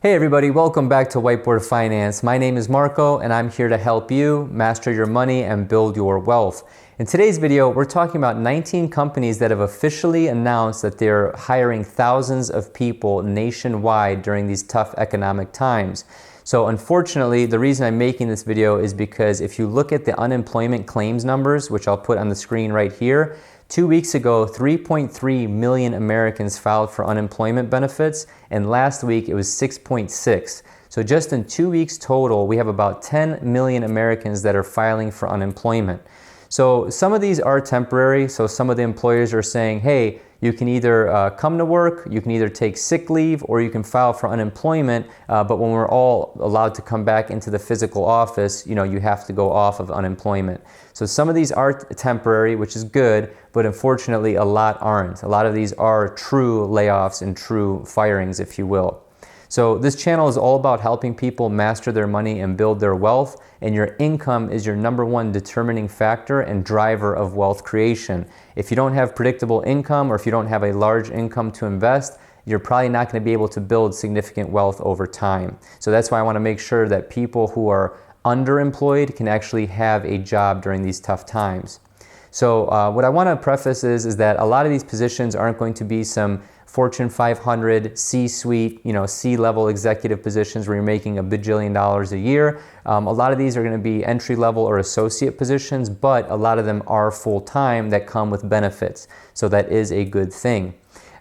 Hey everybody, welcome back to Whiteboard Finance. My name is Marco and I'm here to help you master your money and build your wealth. In today's video, we're talking about 19 companies that have officially announced that they're hiring thousands of people nationwide during these tough economic times. So unfortunately, the reason I'm making this video is because if you look at the unemployment claims numbers, which I'll put on the screen right here, 2 weeks ago, 3.3 million Americans filed for unemployment benefits, and last week it was 6.6. So just in 2 weeks total, we have about 10 million Americans that are filing for unemployment. So some of these are temporary, so some of the employers are saying, hey, you can either come to work, you can either take sick leave, or you can file for unemployment, but when we're all allowed to come back into the physical office, you have to go off of unemployment. So some of these are temporary, which is good, but unfortunately a lot aren't. A lot of these are true layoffs and true firings, if you will. So this channel is all about helping people master their money and build their wealth, and your income is your number one determining factor and driver of wealth creation. If you don't have predictable income, or if you don't have a large income to invest, you're probably not going to be able to build significant wealth over time. So that's why I want to make sure that people who are underemployed can actually have a job during these tough times. So what I want to preface is that a lot of these positions aren't going to be some Fortune 500, C-suite, C-level executive positions where you're making $1 bajillion a year. A lot of these are going to be entry-level or associate positions, but a lot of them are full-time that come with benefits. So that is a good thing.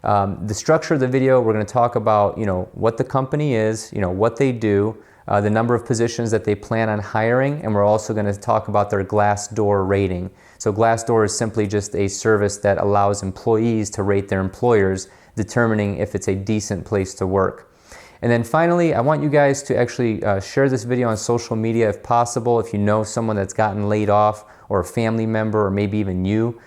The structure of the video, we're going to talk about, what the company is, what they do, the number of positions that they plan on hiring, and we're also going to talk about their Glassdoor rating. So Glassdoor is simply just a service that allows employees to rate their employers, determining if it's a decent place to work. And then finally, I want you guys to actually share this video on social media if possible. If you know someone that's gotten laid off, or a family member, or maybe even you,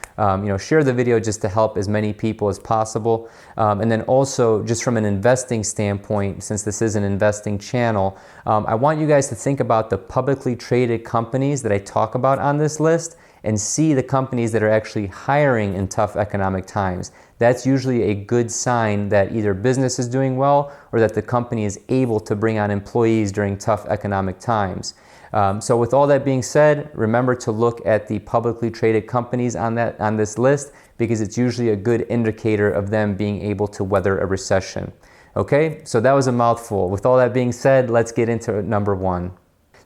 share the video just to help as many people as possible. And then also, just from an investing standpoint, since this is an investing channel, I want you guys to think about the publicly traded companies that I talk about on this list and see the companies that are actually hiring in tough economic times. That's usually a good sign that either business is doing well or that the company is able to bring on employees during tough economic times. So with all that being said, remember to look at the publicly traded companies on this list, because it's usually a good indicator of them being able to weather a recession. Okay, so that was a mouthful. With all that being said, let's get into number one.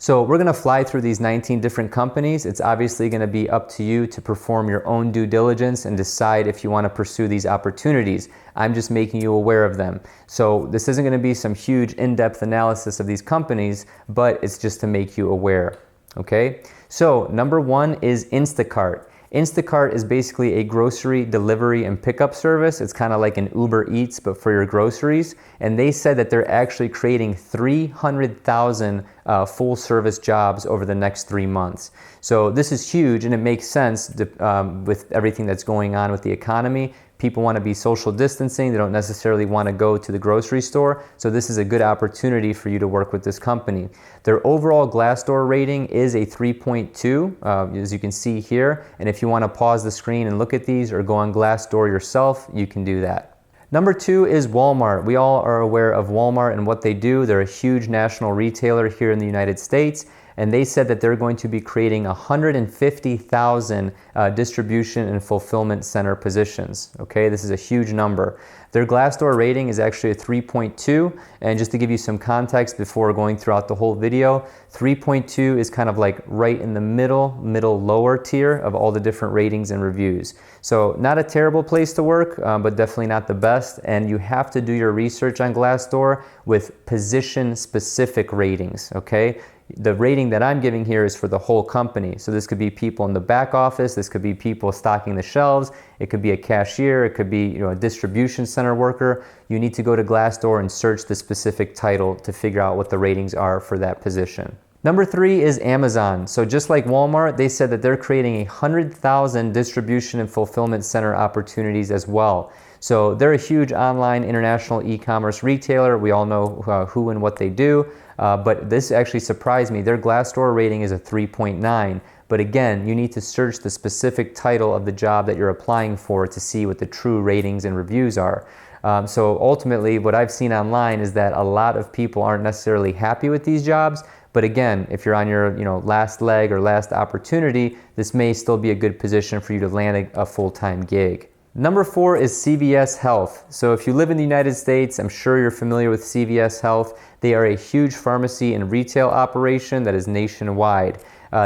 So we're going to fly through these 19 different companies. It's obviously going to be up to you to perform your own due diligence and decide if you want to pursue these opportunities. I'm just making you aware of them. So this isn't going to be some huge in-depth analysis of these companies, but it's just to make you aware. Okay? So number one is Instacart. Instacart is basically a grocery delivery and pickup service. It's kind of like an Uber Eats, but for your groceries. And they said that they're actually creating 300,000 full-service jobs over the next 3 months. So this is huge, and it makes sense with everything that's going on with the economy. People want to be social distancing. They don't necessarily want to go to the grocery store. So this is a good opportunity for you to work with this company. Their overall Glassdoor rating is a 3.2, as you can see here. And if you want to pause the screen and look at these or go on Glassdoor yourself, you can do that. Number two is Walmart. We all are aware of Walmart and what they do. They're a huge national retailer here in the United States. And they said that they're going to be creating 150,000 distribution and fulfillment center positions. Okay, this is a huge number. Their Glassdoor rating is actually a 3.2. And just to give you some context before going throughout the whole video, 3.2 is kind of like right in the middle lower tier of all the different ratings and reviews. So not a terrible place to work, but definitely not the best. And you have to do your research on Glassdoor with position-specific ratings, okay? The rating that I'm giving here is for the whole company. So this could be people in the back office, this could be people stocking the shelves, it could be a cashier, it could be a distribution center worker. You need to go to Glassdoor and search the specific title to figure out what the ratings are for that position. Number three is Amazon. So just like Walmart, they said that they're creating 100,000 distribution and fulfillment center opportunities as well. So they're a huge online international e-commerce retailer. We all know who and what they do. But this actually surprised me. Their Glassdoor rating is a 3.9. But again, you need to search the specific title of the job that you're applying for to see what the true ratings and reviews are. So ultimately, what I've seen online is that a lot of people aren't necessarily happy with these jobs. But again, if you're on your last leg or last opportunity, this may still be a good position for you to land a full-time gig. Number 4 is CVS Health. So if you live in the United States, I'm sure you're familiar with CVS Health. They are a huge pharmacy and retail operation that is nationwide.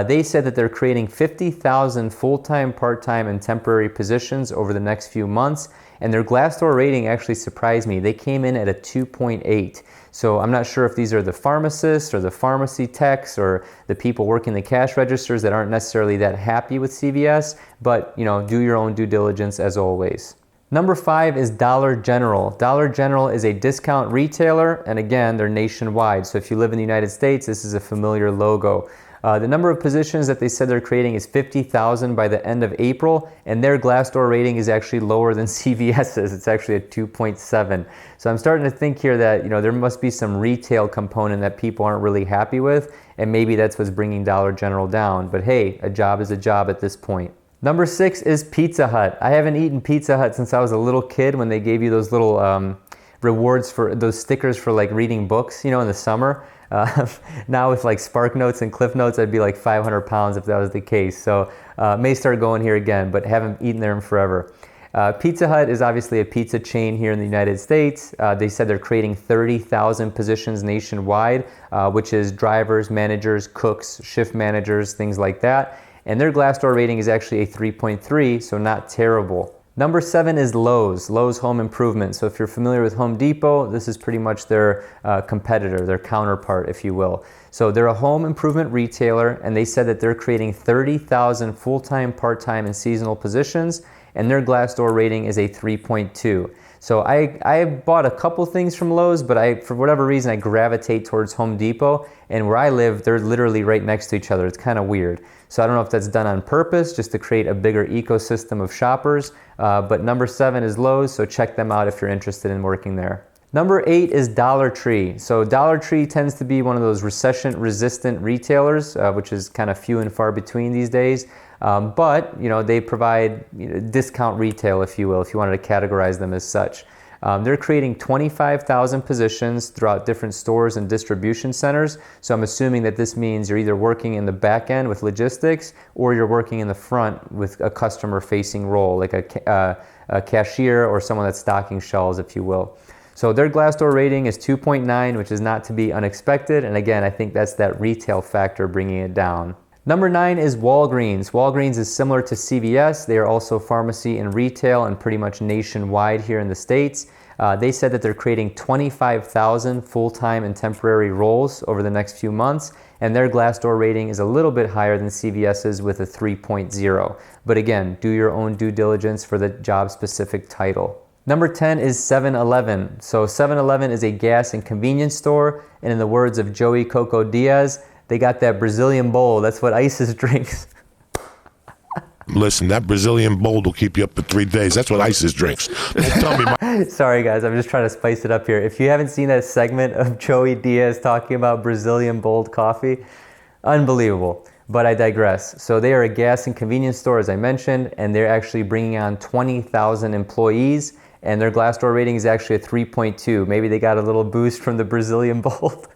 They said that they're creating 50,000 full-time, part-time, and temporary positions over the next few months. And their Glassdoor rating actually surprised me. They came in at a 2.8. So I'm not sure if these are the pharmacists or the pharmacy techs or the people working the cash registers that aren't necessarily that happy with CVS, but do your own due diligence as always. Number 5 is Dollar General. Dollar General is a discount retailer, and again, they're nationwide. So if you live in the United States, this is a familiar logo. The number of positions that they said they're creating is 50,000 by the end of April, and their Glassdoor rating is actually lower than CVS's. It's actually a 2.7. So I'm starting to think here that there must be some retail component that people aren't really happy with, and maybe that's what's bringing Dollar General down. But hey, a job is a job at this point. Number 6 is Pizza Hut. I haven't eaten Pizza Hut since I was a little kid when they gave you those little rewards for those stickers for like reading books, in the summer. Now with like Spark Notes and Cliff Notes, I'd be like 500 pounds if that was the case. So may start going here again, but haven't eaten there in forever. Pizza Hut is obviously a pizza chain here in the United States. They said they're creating 30,000 positions nationwide, which is drivers, managers, cooks, shift managers, things like that. And their Glassdoor rating is actually a 3.3, so not terrible. Number 7 is Lowe's Home Improvement. So if you're familiar with Home Depot, this is pretty much their competitor, their counterpart, if you will. So they're a home improvement retailer, and they said that they're creating 30,000 full-time, part-time, and seasonal positions, and their Glassdoor rating is a 3.2. So I bought a couple things from Lowe's, but for whatever reason, I gravitate towards Home Depot. And where I live, they're literally right next to each other. It's kind of weird. So I don't know if that's done on purpose, just to create a bigger ecosystem of shoppers. But number 7 is Lowe's, so check them out if you're interested in working there. Number 8 is Dollar Tree. So Dollar Tree tends to be one of those recession-resistant retailers, which is kind of few and far between these days. But they provide discount retail, if you will, if you wanted to categorize them as such. They're creating 25,000 positions throughout different stores and distribution centers. So I'm assuming that this means you're either working in the back end with logistics, or you're working in the front with a customer-facing role, like a cashier or someone that's stocking shelves, if you will. So their Glassdoor rating is 2.9, which is not to be unexpected. And again, I think that's that retail factor bringing it down. Number 9 is Walgreens. Walgreens is similar to CVS. They are also pharmacy and retail and pretty much nationwide here in the States. They said that they're creating 25,000 full-time and temporary roles over the next few months, and their Glassdoor rating is a little bit higher than CVS's with a 3.0. But again, do your own due diligence for the job-specific title. Number 10 is 7-Eleven. So 7-Eleven is a gas and convenience store, and in the words of Joey Coco Diaz, they got that Brazilian bowl. That's what ISIS drinks. Listen, that Brazilian bowl will keep you up for 3 days. That's what ISIS drinks. Don't tell me. Sorry, guys. I'm just trying to spice it up here. If you haven't seen that segment of Joey Diaz talking about Brazilian bold coffee, unbelievable. But I digress. So they are a gas and convenience store, as I mentioned, and they're actually bringing on 20,000 employees, and their Glassdoor rating is actually a 3.2. Maybe they got a little boost from the Brazilian bold.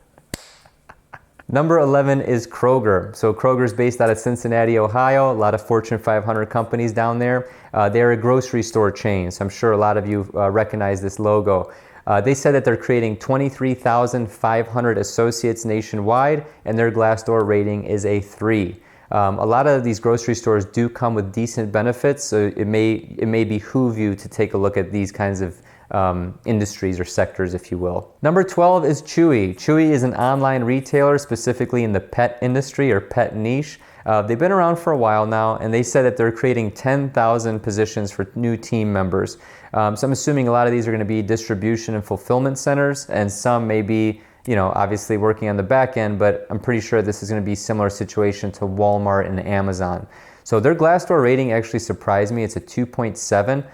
Number 11 is Kroger. So Kroger's based out of Cincinnati, Ohio. A lot of Fortune 500 companies down there. They're a grocery store chain, so I'm sure a lot of you recognize this logo. They said that they're creating 23,500 associates nationwide, and their Glassdoor rating is a 3. A lot of these grocery stores do come with decent benefits, so it may behoove you to take a look at these kinds of industries or sectors, if you will. Number 12 is Chewy. Chewy is an online retailer specifically in the pet industry or pet niche. They've been around for a while now, and they said that they're creating 10,000 positions for new team members. So I'm assuming a lot of these are going to be distribution and fulfillment centers, and some may be, obviously working on the back end, but I'm pretty sure this is going to be a similar situation to Walmart and Amazon. So their Glassdoor rating actually surprised me. It's a 2.7.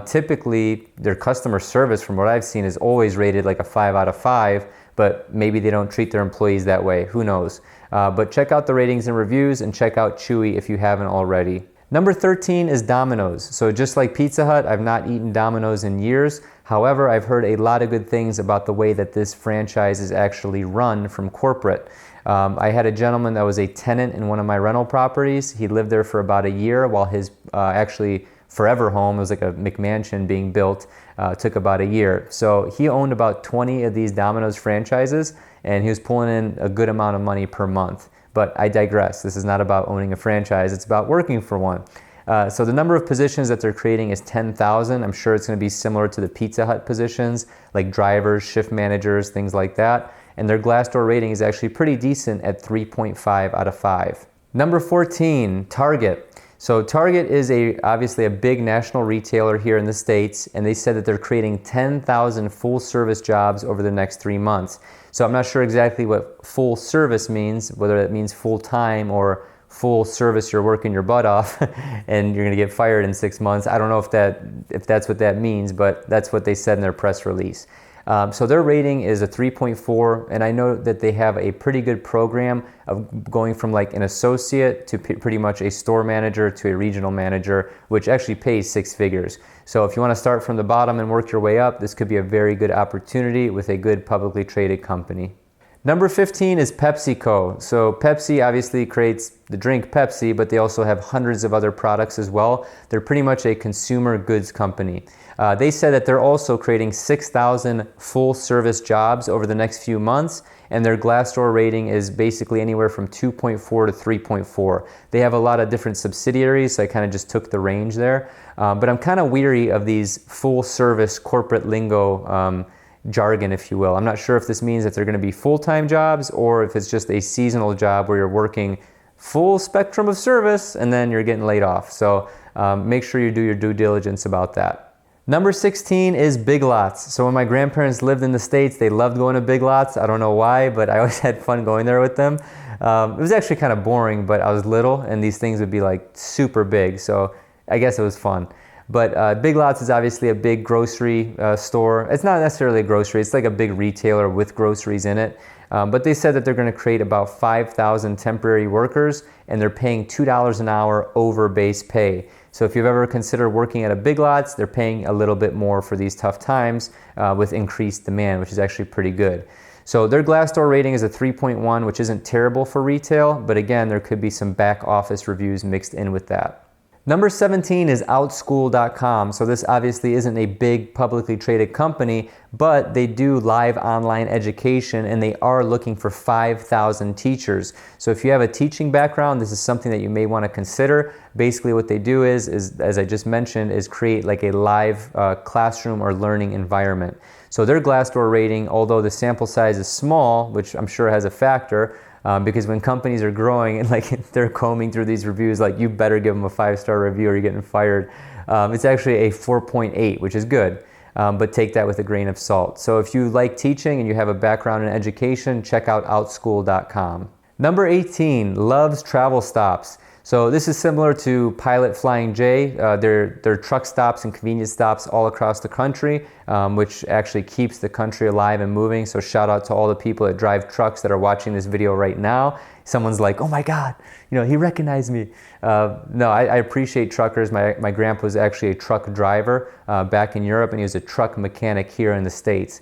Typically, their customer service, from what I've seen, is always rated like a 5 out of 5, but maybe they don't treat their employees that way. Who knows? But check out the ratings and reviews, and check out Chewy if you haven't already. Number 13 is Domino's. So just like Pizza Hut, I've not eaten Domino's in years. However, I've heard a lot of good things about the way that this franchise is actually run from corporate. I had a gentleman that was a tenant in one of my rental properties. He lived there for about a year while his actually forever home, it was like a McMansion being built, took about a year. So he owned about 20 of these Domino's franchises, and he was pulling in a good amount of money per month. But I digress. This is not about owning a franchise. It's about working for one. So the number of positions that they're creating is 10,000. I'm sure it's going to be similar to the Pizza Hut positions, like drivers, shift managers, things like that. And their Glassdoor rating is actually pretty decent at 3.5 out of 5. Number 14, Target. So Target is obviously a big national retailer here in the States, and they said that they're creating 10,000 full service jobs over the next 3 months. So I'm not sure exactly what full service means, whether it means full time or full service, you're working your butt off and you're going to get fired in 6 months. I don't know if that's what that means, but that's what they said in their press release. So their rating is a 3.4, and I know that they have a pretty good program of going from like an associate to pretty much a store manager to a regional manager, which actually pays 6 figures. So if you want to start from the bottom and work your way up, this could be a very good opportunity with a good publicly traded company. Number 15 is PepsiCo. So Pepsi obviously creates the drink Pepsi, but they also have hundreds of other products as well. They're pretty much a consumer goods company. They said that they're also creating 6,000 full service jobs over the next few months, and their Glassdoor rating is basically anywhere from 2.4 to 3.4. They have a lot of different subsidiaries, so I kind of just took the range there. But I'm kind of weary of these full service corporate lingo jargon, if you will. I'm not sure if this means that they're going to be full-time jobs or if it's just a seasonal job where you're working full spectrum of service and then you're getting laid off. So make sure you do your due diligence about that. Number 16 is Big Lots. So when my grandparents lived in the States, they loved going to Big Lots. I don't know why, but I always had fun going there with them. It was actually kind of boring, but I was little and these things would be like super big. So I guess it was fun. But Big Lots is obviously a big grocery store. It's not necessarily a grocery. It's like a big retailer with groceries in it. But they said that they're going to create about 5,000 temporary workers, and they're paying $2 an hour over base pay. So if you've ever considered working at a Big Lots, they're paying a little bit more for these tough times with increased demand, which is actually pretty good. So their Glassdoor rating is a 3.1, which isn't terrible for retail. But again, there could be some back office reviews mixed in with that. Number 17 is Outschool.com. So this obviously isn't a big publicly traded company, but they do live online education and they are looking for 5,000 teachers. So if you have a teaching background, this is something that you may want to consider. Basically what they do is as I just mentioned, is create like a live classroom or learning environment. So their Glassdoor rating, although the sample size is small, which I'm sure has a factor, because when companies are growing and like they're combing through these reviews, like you better give them a 5-star review or you're getting fired. It's actually a 4.8, which is good, but take that with a grain of salt. So if you like teaching and you have a background in education, check out Outschool.com. Number 18, Love's Travel Stops. So this is similar to Pilot Flying J. They're truck stops and convenience stops all across the country, which actually keeps the country alive and moving. So shout out to all the people that drive trucks that are watching this video right now. Someone's like, oh my God, he recognized me. No, I appreciate truckers. My grandpa was actually a truck driver back in Europe, and he was a truck mechanic here in the States.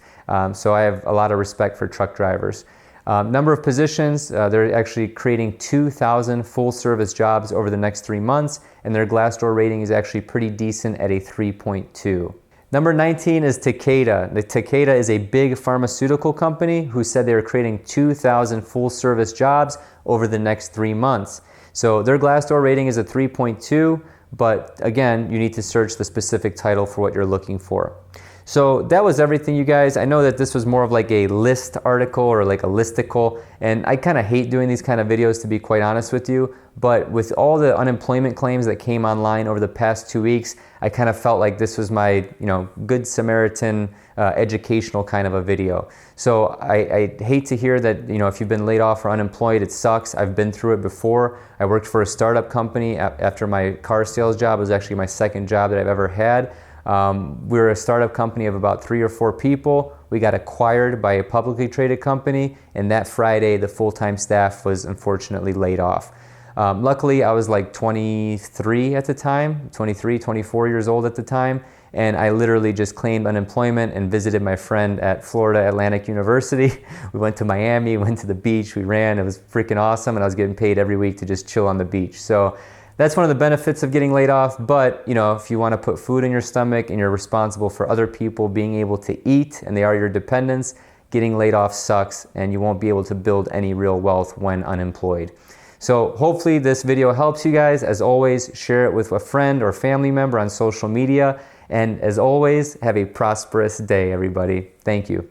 So I have a lot of respect for truck drivers. Number of positions, they're actually creating 2,000 full service jobs over the next 3 months, and their Glassdoor rating is actually pretty decent at a 3.2. Number 19 is Takeda. Takeda is a big pharmaceutical company who said they were creating 2,000 full service jobs over the next 3 months. So their Glassdoor rating is a 3.2, but again, you need to search the specific title for what you're looking for. So that was everything, you guys. I know that this was more of like a list article or like a listicle, and I kind of hate doing these kind of videos, to be quite honest with you. But with all the unemployment claims that came online over the past 2 weeks, I kind of felt like this was my, good Samaritan educational kind of a video. So I hate to hear that, if you've been laid off or unemployed, it sucks. I've been through it before. I worked for a startup company after my car sales job. It was actually my second job that I've ever had. We were a startup company of about 3 or 4 people. We got acquired by a publicly traded company, and that Friday, the full-time staff was unfortunately laid off. Luckily, I was like 23 at the time, 23, 24 years old at the time, and I literally just claimed unemployment and visited my friend at Florida Atlantic University. We went to Miami, went to the beach, we ran. It was freaking awesome, and I was getting paid every week to just chill on the beach. So that's one of the benefits of getting laid off. But if you want to put food in your stomach and you're responsible for other people being able to eat and they are your dependents, getting laid off sucks, and you won't be able to build any real wealth when unemployed. So hopefully this video helps you guys. As always, share it with a friend or family member on social media. And as always, have a prosperous day, everybody. Thank you.